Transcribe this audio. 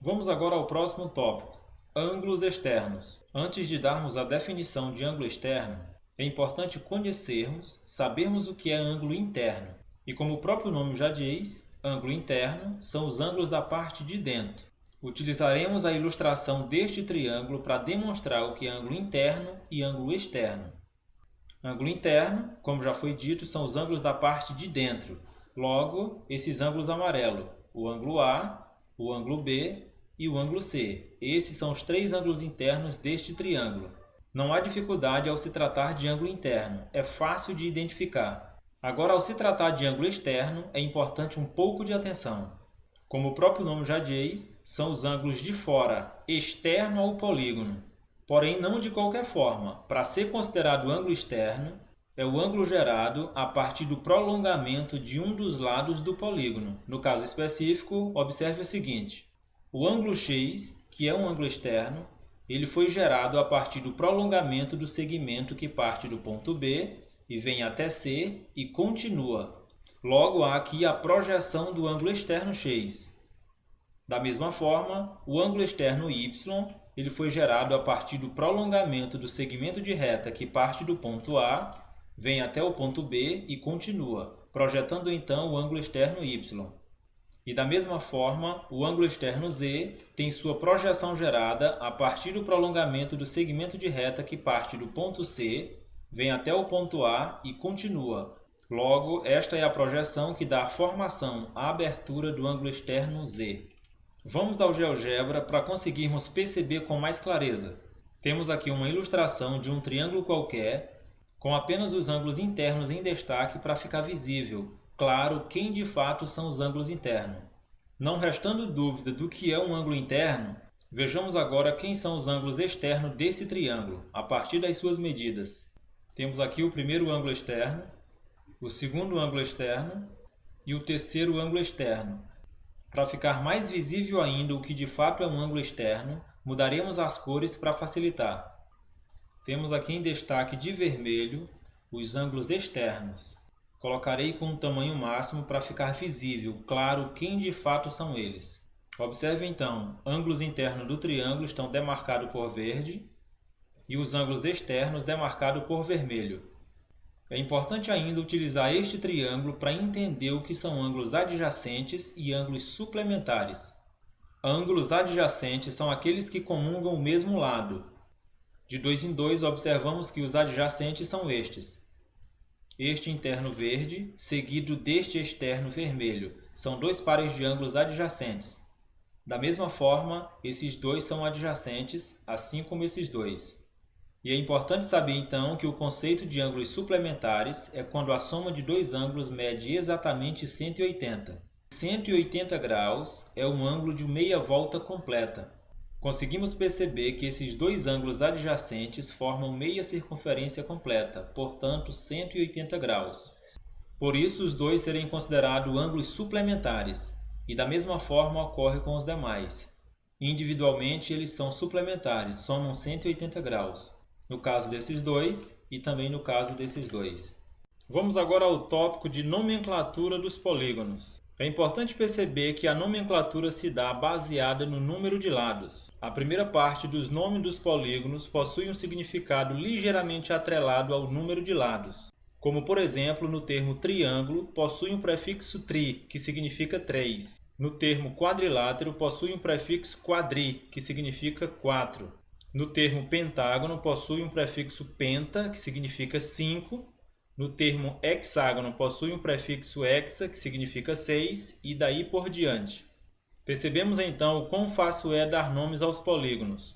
Vamos agora ao próximo tópico, ângulos externos. Antes de darmos a definição de ângulo externo, é importante conhecermos, sabermos o que é ângulo interno. E como o próprio nome já diz, ângulo interno são os ângulos da parte de dentro. Utilizaremos a ilustração deste triângulo para demonstrar o que é ângulo interno e ângulo externo. Ângulo interno, como já foi dito, são os ângulos da parte de dentro. Logo, esses ângulos amarelos, o ângulo A, o ângulo B e o ângulo C. Esses são os três ângulos internos deste triângulo. Não há dificuldade ao se tratar de ângulo interno, é fácil de identificar. Agora, ao se tratar de ângulo externo, é importante um pouco de atenção. Como o próprio nome já diz, são os ângulos de fora, externo ao polígono. Porém, não de qualquer forma. Para ser considerado ângulo externo, é o ângulo gerado a partir do prolongamento de um dos lados do polígono. No caso específico, observe o seguinte. O ângulo X, que é um ângulo externo, ele foi gerado a partir do prolongamento do segmento que parte do ponto B e vem até C e continua. Logo, há aqui a projeção do ângulo externo X. Da mesma forma, o ângulo externo Y ele foi gerado a partir do prolongamento do segmento de reta que parte do ponto A, vem até o ponto B e continua, projetando então o ângulo externo Y. E da mesma forma, o ângulo externo Z tem sua projeção gerada a partir do prolongamento do segmento de reta que parte do ponto C, vem até o ponto A e continua. Logo, esta é a projeção que dá a formação, a abertura do ângulo externo Z. Vamos ao GeoGebra para conseguirmos perceber com mais clareza. Temos aqui uma ilustração de um triângulo qualquer, com apenas os ângulos internos em destaque para ficar visível, claro, quem de fato são os ângulos internos. Não restando dúvida do que é um ângulo interno, vejamos agora quem são os ângulos externos desse triângulo, a partir das suas medidas. Temos aqui o primeiro ângulo externo, o segundo ângulo externo e o terceiro ângulo externo. Para ficar mais visível ainda o que de fato é um ângulo externo, mudaremos as cores para facilitar. Temos aqui em destaque de vermelho os ângulos externos. Colocarei com um tamanho máximo para ficar visível, claro, quem de fato são eles. Observe então, ângulos internos do triângulo estão demarcados por verde e os ângulos externos demarcados por vermelho. É importante ainda utilizar este triângulo para entender o que são ângulos adjacentes e ângulos suplementares. Ângulos adjacentes são aqueles que comungam o mesmo lado. De dois em dois, observamos que os adjacentes são estes. Este interno verde, seguido deste externo vermelho, são dois pares de ângulos adjacentes. Da mesma forma, esses dois são adjacentes, assim como esses dois. E é importante saber então que o conceito de ângulos suplementares é quando a soma de dois ângulos mede exatamente 180. 180 graus é um ângulo de meia volta completa. Conseguimos perceber que esses dois ângulos adjacentes formam meia circunferência completa, portanto 180 graus. Por isso os dois serem considerados ângulos suplementares, e da mesma forma ocorre com os demais. Individualmente eles são suplementares, somam 180 graus. No caso desses dois e também no caso desses dois. Vamos agora ao tópico de nomenclatura dos polígonos. É importante perceber que a nomenclatura se dá baseada no número de lados. A primeira parte dos nomes dos polígonos possui um significado ligeiramente atrelado ao número de lados. Como, por exemplo, no termo triângulo, possui um prefixo tri, que significa 3. No termo quadrilátero, possui um prefixo quadri, que significa 4. No termo pentágono, possui um prefixo penta, que significa 5. No termo hexágono, possui um prefixo hexa, que significa 6, e daí por diante. Percebemos então o quão fácil é dar nomes aos polígonos.